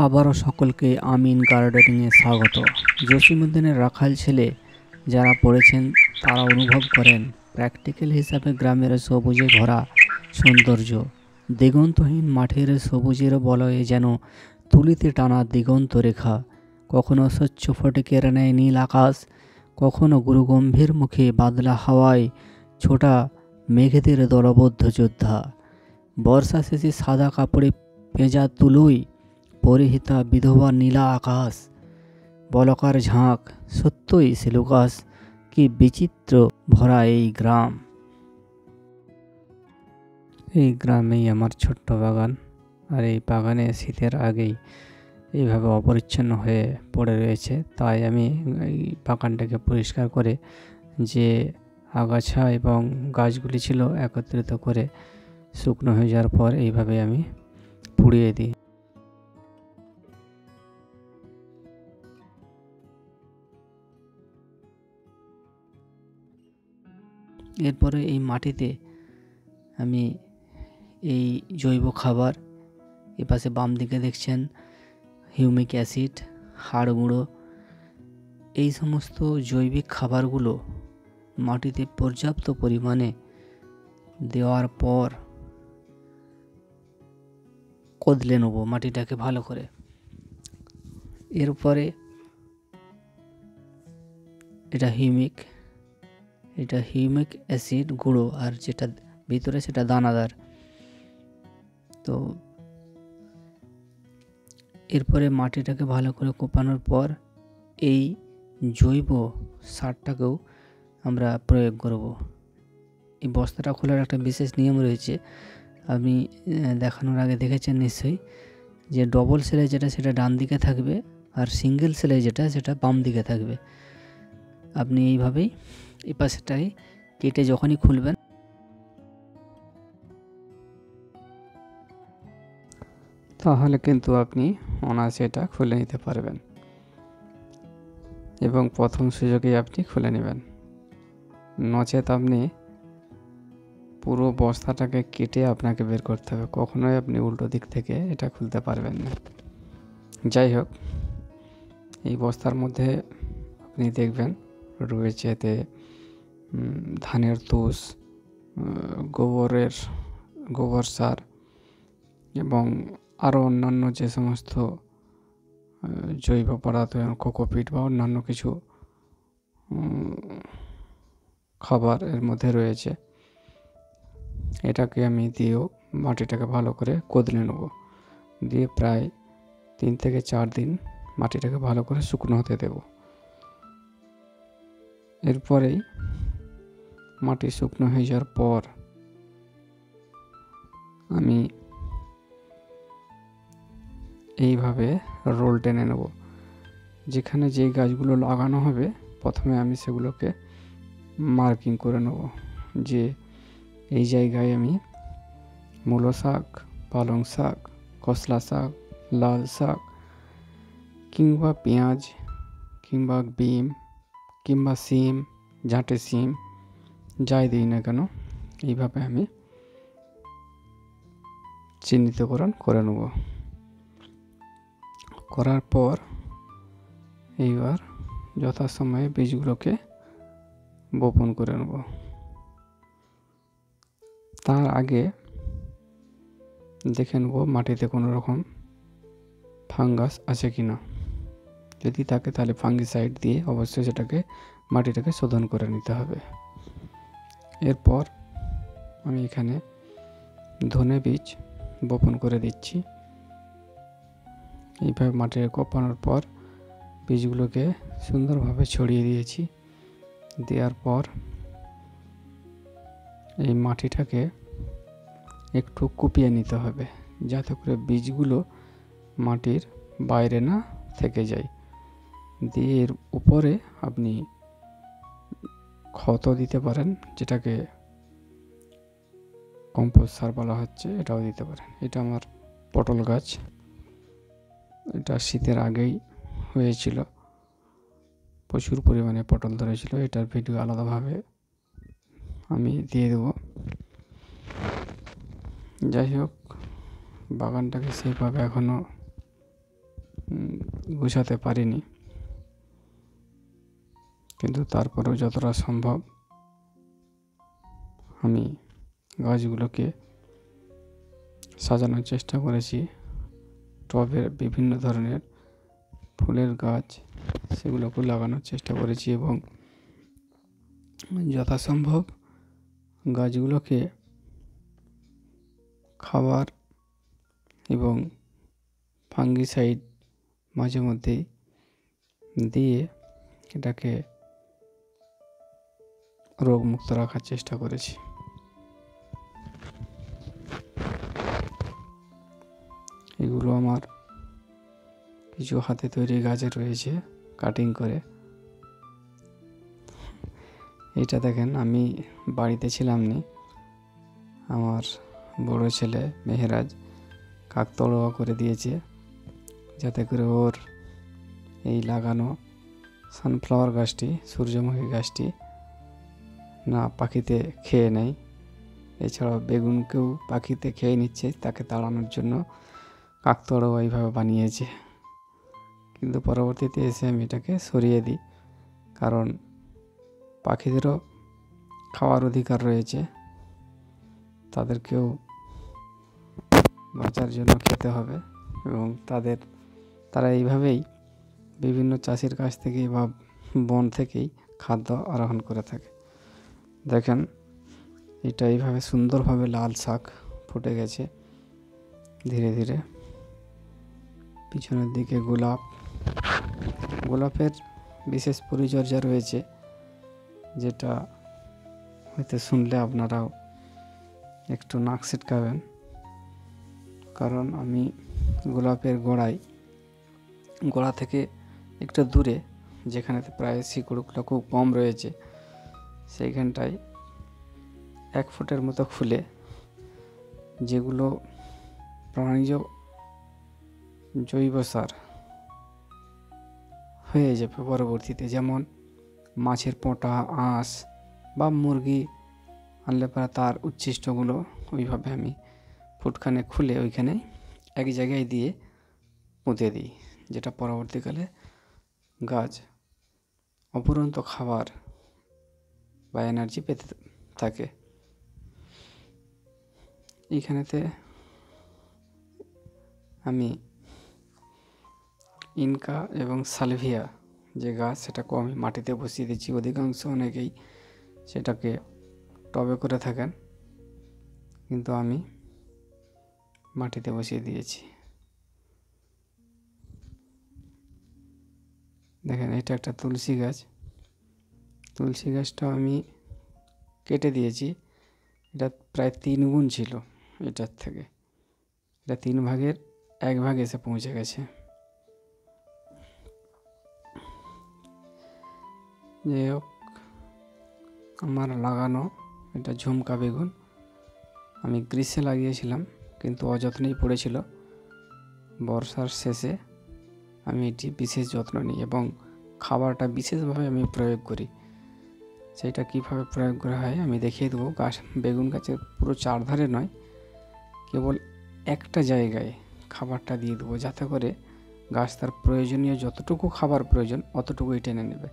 আবারও সকলকে আমিন গার্ডেনিংয়ে স্বাগত। জসীমউদ্দিনের রাখাল ছেলে যারা পড়েছেন তারা অনুভব করেন প্র্যাকটিক্যাল হিসাবে গ্রামের সবুজে ভরা সৌন্দর্য। দিগন্তহীন মাঠের সবুজের বলয়ে যেন তুলিতে টানা দিগন্ত রেখা, কখনো স্বচ্ছ ফটিকের ন্যায় নীল আকাশ, কখনো গুরুগম্ভীর মুখে বাদলা হাওয়ায় ছোটা মেঘেদের দলবদ্ধ যোদ্ধা। বর্ষা শেষে সাদা কাপড়ে পেঁজা তুলোয় পরিহিতা বিধবা নীলা আকাশ, বলকার ঝাঁক, সত্যই সিলুকাস, কি বিচিত্র ভরা এই গ্রাম। এই গ্রামেই আমার ছোট্ট বাগান, আর এই বাগানে শীতের আগেই এইভাবে অপরিচ্ছন্ন হয়ে পড়ে রয়েছে। তাই আমি এই বাগানটাকে পরিষ্কার করে যে আগাছা এবং গাছগুলি ছিল একত্রিত করে শুকনো হয়ে যাওয়ার পর এইভাবে আমি পুড়িয়ে দিই। এরপরে এই মাটিতে আমি এই জৈব খাবার, এপাশে বাম দিকে দেখছেন হিউমিক অ্যাসিড, হাড় গুঁড়ো, এই সমস্ত জৈবিক খাবারগুলো মাটিতে পর্যাপ্ত পরিমাণে দেওয়ার পর কদলে নেব মাটিটাকে ভালো করে। এরপরে এটা হিউমিক অ্যাসিড গুঁড়ো, আর যেটা ভিতরে সেটা দানাদার। তো এরপরে মাটিটাকে ভালো করে কোপানোর পর এই জৈব সারটাকেও আমরা প্রয়োগ করব। এই বস্তাটা খোলার একটা বিশেষ নিয়ম রয়েছে, আপনি দেখানোর আগে দেখেছেন নিশ্চয়ই, যে ডবল সেলাই যেটা সেটা ডান দিকে থাকবে, আর সিঙ্গেল সেলাই যেটা সেটা বাম দিকে থাকবে। আপনি এইভাবেই এই পাশেটাই কেটে যখনই খুলবেন তাহলে কিন্তু আপনি অনায়াসে এটা খুলে নিতে পারবেন, এবং প্রথম সুযোগেই আপনি খুলে নেবেন। নচেত আপনি পুরো বস্তাটাকে কেটে আপনাকে বের করতে হবে, কখনোই আপনি উল্টো দিক থেকে এটা খুলতে পারবেন না। যাই হোক, এই বস্তার মধ্যে আপনি দেখবেন রয়েছে এতে ধানের তুষ, গোবর সার এবং আরও অন্যান্য যে সমস্ত জৈব পদার্থ, কোকোপিট বা অন্যান্য কিছু খাবার এর মধ্যে রয়েছে। এটাকে আমি দিয়েও মাটিটাকে ভালো করে কদলে নেব, দিয়ে প্রায় 3 থেকে 4 দিন মাটিটাকে ভালো করে শুকনো হতে দেব। এরপরেই মাটি শুকনো হয়ে যাওয়ার পর আমি এইভাবে রোল টেনে নেব। যেখানে যেই গাছগুলো লাগানো হবে প্রথমে আমি সেগুলোকে মার্কিং করে নেব, যে এই জায়গায় আমি মূলো শাক, পালং শাক, খসলা শাক, লাল শাক, কিংবা পেঁয়াজ, কিংবা বিম, কিংবা সিম, ঝাঁটে সিম, যাই দিই না কেন এইভাবে আমি চিহ্নিতকরণ করে নেব। করার পর এইবার যথাসময়ে বীজগুলোকে বপন করে নেব। তার আগে দেখে নেব মাটিতে কোনো রকম ফাঙ্গাস আছে কি না। যদি থাকে তাহলে ফাঙ্গিসাইড দিয়ে অবশ্যই সেটাকে মাটিটাকে শোধন করে নিতে হবে। এরপর আমি এখানে ধনে বীজ বপন করে দিচ্ছি। এইভাবে মাটিতে কোপানোর পর বীজগুলোকে সুন্দরভাবে ছড়িয়ে দিয়েছি। দেওয়ার পর এই মাটিটাকে একটু কুপিয়ে নিতে হবে, যাতে করে বীজগুলো মাটির বাইরে না থেকে যায়। দিয়ে এর উপরে আপনি খত দিতে পারেন, যেটাকে কম্পোস্ট সার বলা হচ্ছে, এটাও দিতে পারেন। এটা আমার পটল গাছ, এটা শীতের আগেই হয়েছিল, প্রচুর পরিমাণে পটল ধরেছিল। এটার ভিডিও আলাদাভাবে আমি দিয়ে দেব। যাই হোক, বাগানটাকে সেইভাবে এখনও গুছাতে পারিনি, কিন্তু তারপরেও যতটা সম্ভব আমি গাছগুলোকে সাজানোর চেষ্টা করেছি। টবে বিভিন্ন ধরনের ফুলের গাছ সেগুলোকে লাগানোর চেষ্টা করেছি এবং যথাসম্ভব গাছগুলোকে খাবার এবং ফাঙ্গিসাইড মাঝে মধ্যেই দিয়ে এটাকে রোগমুক্ত রাখার চেষ্টা করেছি। এগুলো আমার কিছু হাতে তৈরি গাছ রয়েছে কাটিং করে। এটা দেখেন, আমি বাড়িতে ছিলাম নি, আমার বড় ছেলে মেহেরাজ কাকতাড়ুয়া করে দিয়েছে যাতে করে ওর এই লাগানো সানফ্লাওয়ার গাছটি, সূর্যমুখী গাছটি না পাখিতে খেয়ে নেয়। এছাড়াও বেগুনকেও পাখিতে খেয়ে নিচ্ছে, তাকে তাড়ানোর জন্য কাকতাড়ুয়া এইভাবে বানিয়েছে। কিন্তু পরবর্তীতে এসে আমি এটাকে সরিয়ে দিই, কারণ পাখিদেরও খাওয়ার অধিকার রয়েছে, তাদেরকেও বাঁচার জন্য খেতে হবে এবং তারা এইভাবেই বিভিন্ন চাষির কাছ থেকেই বা বন থেকেই খাদ্য আরোহণ করে থাকে। দেখেন, এটা এইভাবে সুন্দরভাবে লাল শাক ফুটে গেছে ধীরে ধীরে। পিছনের দিকে গোলাপের বিশেষ পরিচর্যা রয়েছে, যেটা হয়তো শুনলে আপনারাও একটু নাক ছিটকাবেন। কারণ আমি গোলাপের গোড়া থেকে একটু দূরে, যেখানেতে প্রায় শিকড়গুলো খুব কম রয়েছে, সেইখানটায় 1 ফুটের মতো খুলে যেগুলো প্রাণীজ জৈব সার হয়ে যাবে পরবর্তীতে, যেমন মাছের পোঁটা, আঁশ বা মুরগি আনলে পরে তার উচ্ছিষ্টগুলো ওইভাবে আমি ফুটখানে খুলে ওইখানে এক জায়গায় দিয়ে পুঁতে দিই, যেটা পরবর্তীকালে গাছ অফুরন্ত খাবার বা এনার্জি পেতে থাকে। এইখানেতে আমি ইনকা এবং সালভিয়া যে গাছ, সেটাকেও আমি মাটিতে বসিয়ে দিচ্ছি। অধিকাংশ অনেকেই সেটাকে টবে করে থাকেন, কিন্তু আমি মাটিতে বসিয়ে দিয়েছি। দেখেন, এটা একটা তুলসী গাছ। তুলসী গাছটাও আমি কেটে দিয়েছি। এটা প্রায় 3 গুণ ছিল এটার থেকে। এটা 3 ভাগের 1 ভাগ এসে পৌঁছে গেছে। যাই হোক, আমার লাগানো এটা ঝুমকা বেগুন আমি গ্রীষ্মে লাগিয়েছিলাম, কিন্তু অযত্নেই পড়েছিল। বর্ষার শেষে আমি এটি বিশেষ যত্ন নিই এবং খাবারটা বিশেষভাবে আমি প্রয়োগ করি। সেইটা কীভাবে প্রয়োগ করা হয় আমি দেখিয়ে দেবো। বেগুন গাছের পুরো চারধারে নয়, কেবল একটা জায়গায় খাবারটা দিয়ে দেবো, যাতে করে গাছ তার প্রয়োজনীয় যতটুকু খাবার প্রয়োজন অতটুকুই টেনে নেবে।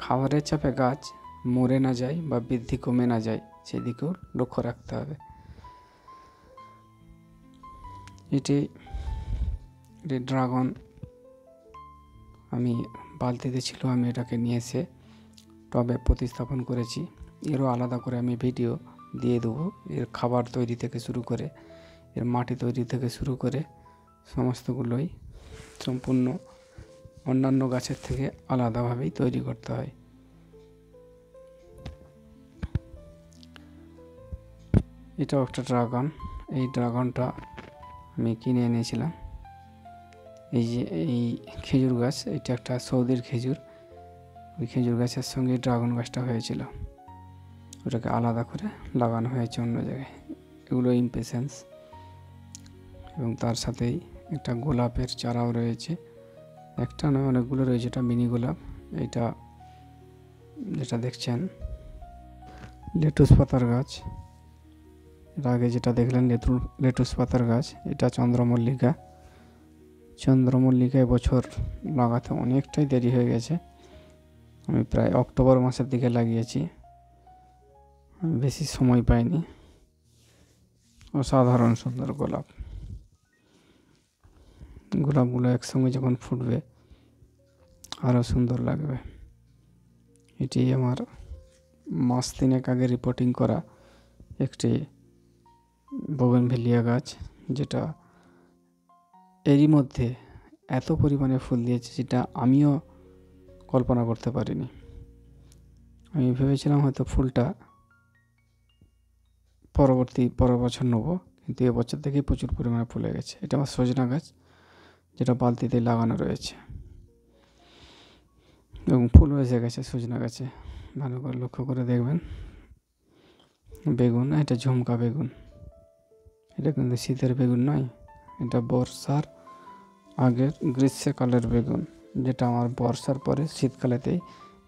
খাবারের চাপে গাছ মরে না যায় বা বৃদ্ধি কমে না যায়, সেদিকেও লক্ষ্য রাখতে হবে। এটি ড্রাগন আমি বালতিতে ছিল, আমি এটাকে নিয়ে এসে টবে প্রতিস্থাপন করেছি। এরও আলাদা করে আমি ভিডিও দিয়ে দেবো। এর খাবার তৈরি থেকে শুরু করে, এর মাটি তৈরি থেকে শুরু করে সমস্তগুলোই সম্পূর্ণ অন্যান্য গাছের থেকে আলাদাভাবেই তৈরি করতে হয়। এটাও একটা ড্রাগন। এই ড্রাগনটা আমি কিনে এনেছিলাম। এই খেজুর গাছ, এটা একটা সৌদির খেজুর। ওই খেজুর গাছের সঙ্গে ড্রাগন গাছটা হয়েছিল, ওটাকে আলাদা করে লাগানো হয়েছে অন্য জায়গায়। এগুলো ইমপেশেন্স। এবং তার সাথেই একটা গোলাপের চারাও রয়েছে, একটা নয় অনেকগুলো রয়েছে। এটা মিনি গোলাপ। এটা যেটা দেখছেন লেটুস পাতার গাছ। এর আগে যেটা দেখলেন লেটুস পাতার গাছ, এটা চন্দ্রমল্লিকা। চন্দ্রমল্লিকা এবছর লাগাতে অনেকটাই দেরি হয়ে গেছে। আমি প্রায় অক্টোবর মাসের দিকে লাগিয়েছি, আমি বেশি সময় পাইনি। অসাধারণ সুন্দর গোলাপ। গোলাপগুলো একসঙ্গে যখন ফুটবে আরও সুন্দর লাগবে। এটি আমার মাস 3 আগে রিপোর্টিং করা একটি বোগেনভেলিয়া গাছ, যেটা এরই মধ্যে এত পরিমাণে ফুল দিয়েছে যেটা আমিও কল্পনা করতে পারিনি। আমি ভেবেছিলাম হয়তো ফুলটা পরের বছর নেব, কিন্তু এবছর থেকেই প্রচুর পরিমাণে ফুলে গেছে। এটা আমার সজনা গাছ, যেটা বালতিতে লাগানো রয়েছে এবং ফুলও এসে গেছে সজনা গাছে। ভালো করে লক্ষ্য করে দেখবেন। বেগুন, এটা ঝুমকা বেগুন, এটা কিন্তু শীতের বেগুন নয়, এটা বর্ষার আগের গ্রীষ্মকালের বেগুন, যেটা আমার বর্ষার পরে শীতকালেতেই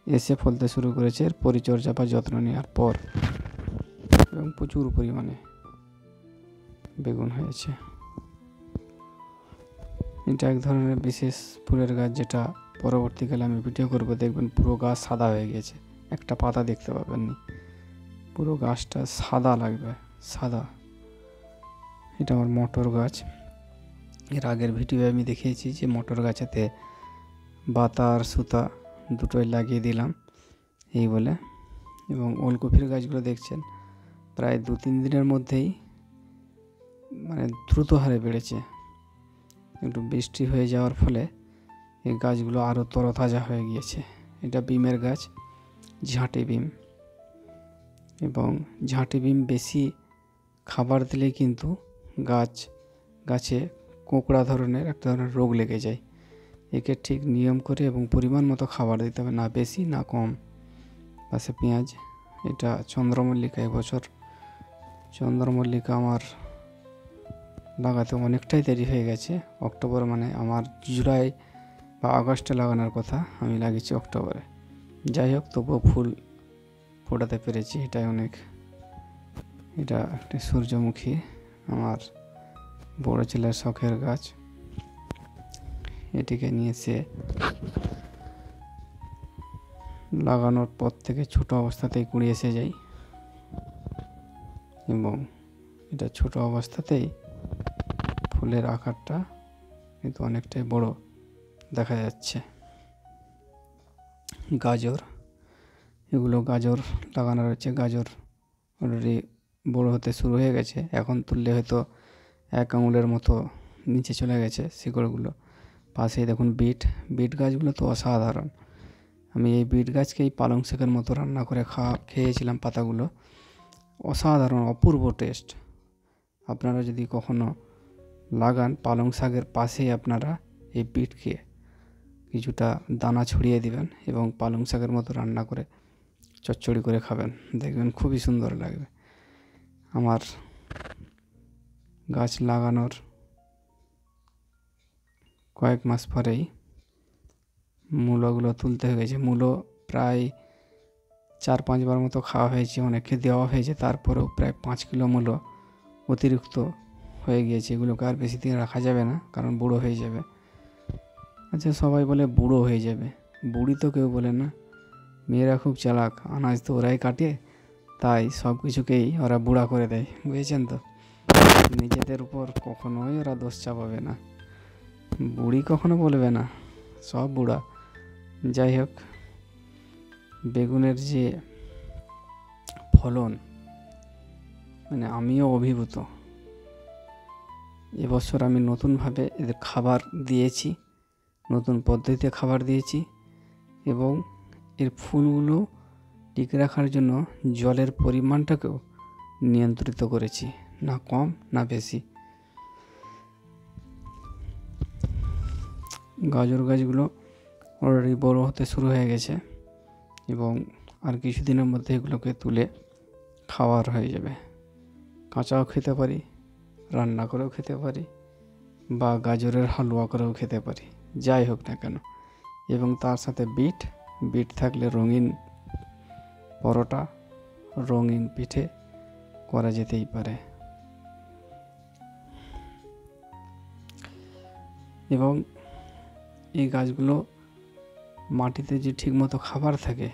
এসে ফলতে শুরু করেছে এর পরিচর্যা বা যত্ন নেওয়ার পর, এবং প্রচুর পরিমাণে বেগুন হয়েছে। এটা এক ধরনের বিশেষ ফুলের গাছ, যেটা পরবর্তীকালে আমি ভিডিও করব। দেখবেন পুরো গাছ সাদা হয়ে গেছে, একটা পাতা দেখতে পাবেন না, পুরো গাছটা সাদা লাগবে, সাদা। এটা আমার মটর গাছ। এর আগের ভিডিও আমি দেখিয়েছি যে মটর গাছেতে বাতা আর সুতা দুটোই লাগিয়ে দিলাম এই বলে। এবং ওলকপির গাছগুলো দেখছেন প্রায় 2-3 দিনের মধ্যেই দ্রুত হারে বেড়েছে। একটু বৃষ্টি হয়ে যাওয়ার ফলে এই গাছগুলো আরও তরতাজা হয়ে গিয়েছে। এটা বিমের গাছ, ঝাঁটি বিম। এবং ঝাঁটি বিম বেশি খাবার দিলেই কিন্তু গাছে কোঁকড়া ধরনের একটা ধরনের রোগ লেগে যায়। একে ঠিক নিয়ম করে এবং পরিমাণ মতো খাবার দিতে হবে, না বেশি না কম। পাশে পেঁয়াজ। এটা চন্দ্রমল্লিকা। এবছর চন্দ্রমল্লিকা আমার লাগাতে অনেকটাই দেরি হয়ে গেছে। অক্টোবর আমার জুলাই বা আগস্টে লাগানোর কথা, আমি লাগিয়েছি অক্টোবরে। যাই হোক, তবুও ফুল ফোটাতে পেরেছি, এটাই অনেক। এটা একটা সূর্যমুখী, আমার বড় ছেলের শখের গাছ। এটিকে নিয়ে এসে লাগানোর পর থেকে ছোট অবস্থাতেই কুড়িয়ে এসে যায়, এবং এটা ছোট অবস্থাতেই ফুলের আকারটা কিন্তু অনেকটাই বড় দেখা যাচ্ছে। গাজর, এগুলো গাজর লাগানো রয়েছে। গাজর অলরেডি বড় হতে শুরু হয়ে গেছে, এখন তুললে হয়তো 1 আঙুলের মতো নিচে চলে গেছে শিকড়গুলো। পাশেই দেখুন বিট গাছগুলো তো অসাধারণ। আমি এই বিট গাছকেই পালং শাকের মতো রান্না করে খেয়েছিলাম। পাতাগুলো অসাধারণ, অপূর্ব টেস্ট। আপনারা যদি কখনো লাগান, পালং শাকের পাশেই আপনারা এই বিটকে কিছুটা দানা ছড়িয়ে দিবেন এবং পালং শাকের মতো রান্না করে চচ্চড়ি করে খাবেন, দেখবেন খুবই সুন্দর লাগবে। আমার গাছ লাগানোর কয়েক মাস পরেই মূলগুলো তুলতে হয়ে গেছে। মূলো প্রায় 4-5 বার মতো খাওয়া হয়েছে, অনেককে দেওয়া হয়েছে, তারপরেও প্রায় 5 কিলো মূলো অতিরিক্ত হয়ে গিয়েছে। এগুলোকে আর বেশি দিন রাখা যাবে না, কারণ বুড়ো হয়ে যাবে। আচ্ছা, সবাই বলে বুড়ো হয়ে যাবে, বুড়ি তো কেউ বলে না। মেয়েরা খুব চালাক, আনাজ তো ওরাই কাটে, তাই সব কিছুকেই ওরা বুড়া করে দেয়, বুঝেছেন তো। নিজেদের উপর কখনোই ওরা দোষ চাপাবে না, বুড়ি কখনো বলবে না, সব বুড়া। যাই হোক, বেগুনের যে ফলন, আমিও অভিভূত। এবছর আমি নতুনভাবে এদের খাবার দিয়েছি, নতুন পদ্ধতিতে খাবার দিয়েছি, এবং এর ফুলগুলো টিকে রাখার জন্য জলের পরিমাণটাকেও নিয়ন্ত্রিত করেছি, না কম না বেশি। গাজর গাছগুলো অলরেডি বড় হতে শুরু হয়ে গেছে, এবং আর কিছুদিনের মধ্যে এগুলোকে তুলে খাওয়ার হয়ে যাবে। কাঁচাও খেতে পারি, রান্না করেও খেতে পারি, বা গাজরের হালুয়া করেও খেতে পারি, যাই হোক না কেন। এবং তার সাথে বিট থাকলে রঙিন পরোটা, রঙিন পিঠে করা যেতেই পারে। এবং এই গাছগুলো মাটিতে যে ঠিকমতো খাবার থাকে,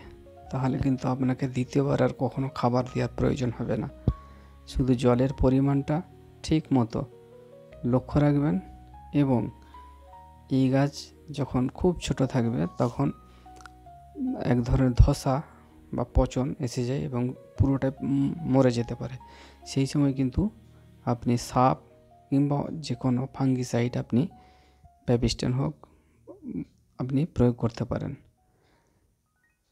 তাহলে কিন্তু আপনাকে দ্বিতীয়বার আর কখনো খাবার দেওয়ার প্রয়োজন হবে না। শুধু জলের পরিমাণটা ঠিক মতো লক্ষ্য রাখবেন এবং এই গাছ যখন খুব ছোট থাকবে তখন এক ধরনের ধসা বা পচন এসে যায় এবং পুরোটাই মরে যেতে পারে। সেই সময় কিন্তু আপনি সাপ কিংবা যে কোনো ফাঙ্গিসাইড আপনি ব্যাবিস্টান হোক আপনি প্রয়োগ করতে পারেন।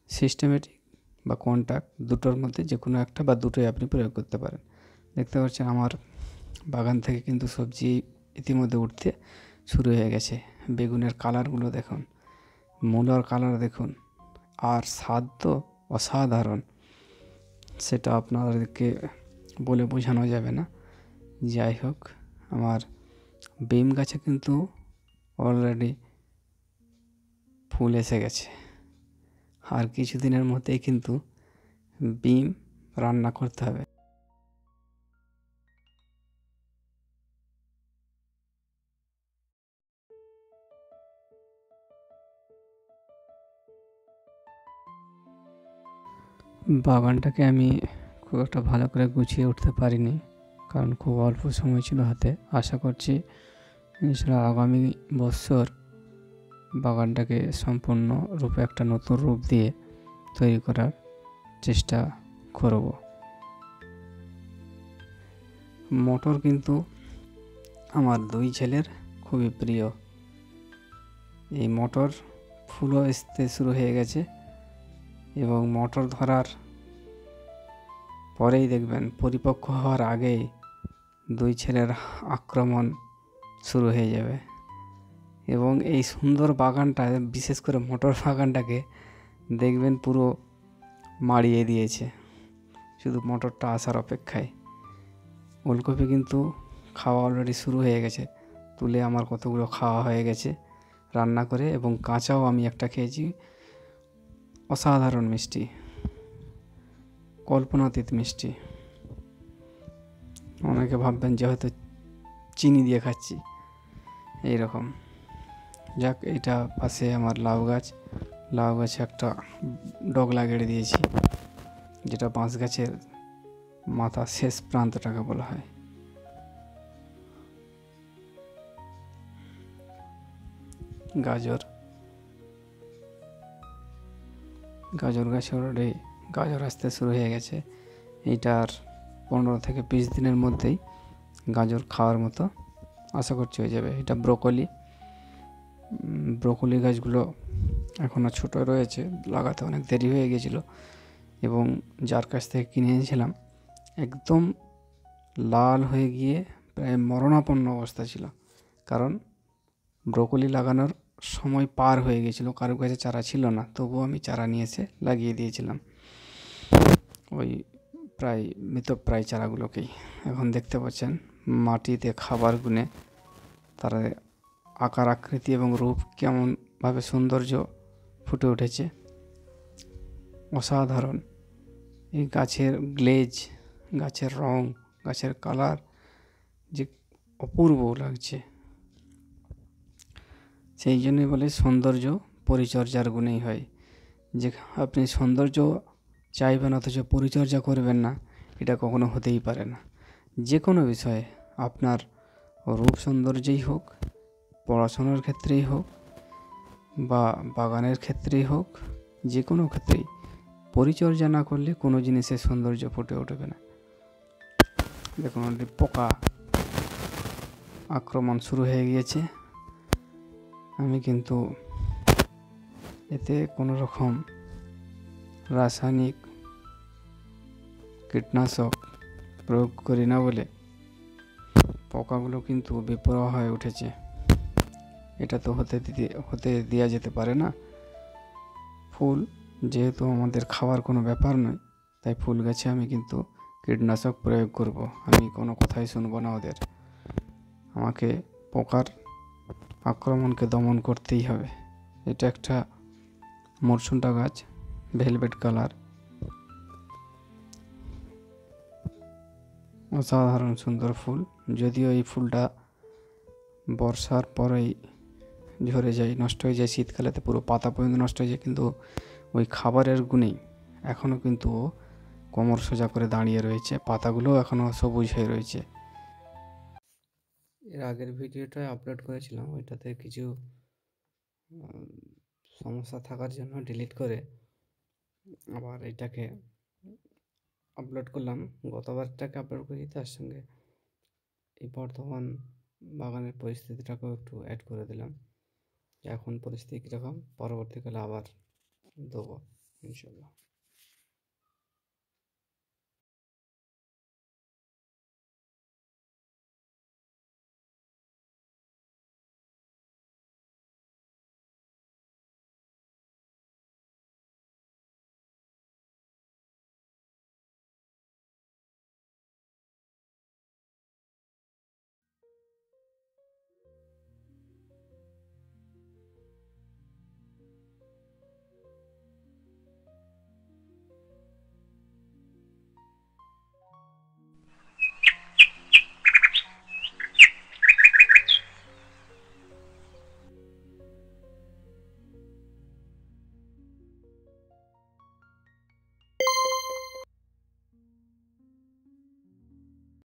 সিস্টেমেটিক বা কন্ট্যাক্ট দুটোর মধ্যে যে কোনো একটা বা দুটোই আপনি প্রয়োগ করতে পারেন। দেখতে পাচ্ছেন আমার বাগান থেকে কিন্তু সবজি ইতিমধ্যে উঠতে শুরু হয়ে গেছে। বেগুনের কালারগুলো দেখুন, মূলার কালার দেখুন, আর স্বাদ তো অসাধারণ, সেটা আপনাদেরকে বলে বোঝানো যাবে না। যাই হোক, আমার বিম গাছে কিন্তু অলরেডি ফুল এসে গেছে, আর কিছুদিনের মধ্যেই কিন্তু বিম রান্না করতে হবে। বাগানটাকে আমি খুব একটা ভালো করে গুছিয়ে উঠতে পারিনি, কারণ খুব অল্প সময় ছিল হাতে। আশা করছি ইনশাআল্লাহ আগামী বছর বাগানটাকে সম্পূর্ণ রূপে একটা নতুন রূপ দিয়ে তৈরি করার চেষ্টা করব। মটর কিন্তু আমার দুই ছেলের খুবই প্রিয়। এই মটর ফুলও আসতে শুরু হয়ে গেছে এবং মটর ধরার পরেই দেখবেন পরিপক্ক হওয়ার আগেই দুই ছেলের আক্রমণ শুরু হয়ে যাবে এবং এই সুন্দর বাগানটা, বিশেষ করে মটর বাগানটাকে দেখবেন পুরো মাড়িয়ে দিয়েছে, শুধু মটরটা আসার অপেক্ষায়। ওলকপি কিন্তু খাওয়া অলরেডি শুরু হয়ে গেছে, তুলে আমার কতগুলো খাওয়া হয়ে গেছে রান্না করে, এবং কাঁচাও আমি একটা খেয়েছি। অসাধারণ মিষ্টি, কল্পনাতীত মিষ্টি। অনেকে ভাববেন যে হয়তো চিনি দিয়ে খাচ্ছি, এইরকম। যাক, এইটা পাশে আমার লাউ গাছে একটা ডগলা গেড়ে দিয়েছি, যেটা বাঁশ গাছের মাথা শেষ প্রান্তটাকে বলা হয়। গাজর গাছে অলরেডি গাজর আসতে শুরু হয়ে গেছে। এইটার 15 থেকে 20 দিনের মধ্যেই গাজর খাওয়ার মতো আশা করছি হয়ে যাবে। এটা ব্রোকলি গাছগুলো এখনও ছোট রয়েছে, লাগাতে অনেক দেরি হয়ে গেছিলো, এবং যার কাছ থেকে কিনে এনেছিলাম একদম লাল হয়ে গিয়ে প্রায় মরণাপন্ন অবস্থা ছিল, কারণ ব্রোকলি লাগানোর সময় পার হয়ে গেছিলো, কারো কাছে চারা ছিল না, তবুও আমি চারা নিয়ে এসে লাগিয়ে দিয়েছিলাম ওই মৃতপ্রায় চারাগুলোকেই। এখন দেখতে পাচ্ছেন মাটিতে খাবার গুনে তার আকার আকৃতি এবং রূপ কেমনভাবে সৌন্দর্য ফুটে উঠেছে, অসাধারণ। এই গাছের গ্লেজ, গাছের রং, গাছের কালার যে অপূর্ব লাগছে। সেই জন্যই বলে সৌন্দর্য পরিচর্যার গুণেই হয়। যে আপনি সৌন্দর্য চাইবেন অথচ পরিচর্যা করবেন না, এটা কখনো হতেই পারে না। যে কোনো বিষয়ে, আপনার রূপ সৌন্দর্যই হোক, পড়াশোনার ক্ষেত্রেই হোক বা বাগানের ক্ষেত্রেই হোক, যে কোনো ক্ষেত্রেই পরিচর্যা না করলে কোনো জিনিসের সৌন্দর্য ফুটে উঠবে না। দেখুন পোকা আক্রমণ শুরু হয়ে গিয়েছে। আমি কিন্তু এতে কোনো রকম রাসায়নিক কীটনাশক প্রয়োগ করি না বলে পোকাগুলো কিন্তু বেপরোয়া হয়ে উঠেছে। এটা তো হতে দেওয়া যেতে পারে না। ফুল যেহেতু আমাদের খাওয়ার কোনো ব্যাপার নয়, তাই ফুল গাছে আমি কিন্তু কীটনাশক প্রয়োগ করব। আমি কোনো কথাই শুনবো না ওদের। আমাকে পোকার আক্রমণকে দমন করতেই হবে। এটা একটা মরসুনটা গাছ, ভেলভেট কালার, অসাধারণ সুন্দর ফুল। যদিও এই ফুলটা বর্ষার পরেই ঝরে যায়, নষ্ট হয়ে যায়, শীতকালেতে পুরো পাতা পর্যন্ত নষ্ট হয়ে যায়, কিন্তু ওই খাবারের গুণেই এখনও কিন্তু ও কোমর সোজা করে দাঁড়িয়ে রয়েছে, পাতাগুলোও এখনও সবুজ হয়ে রয়েছে। এর আগের ভিডিওটা আপলোড করেছিলাম, ওইটাতে কিছু সমস্যা থাকার জন্য ডিলিট করে আবার এটাকে আপলোড করলাম। গতবারটাকে আপলোড করি, তার সঙ্গে এই বর্তমান বাগানের পরিস্থিতিটাকেও একটু অ্যাড করে দিলাম। এখন পরিস্থিতি কীরকম, পরবর্তীকালে আবার দেবো ইনশাল্লাহ।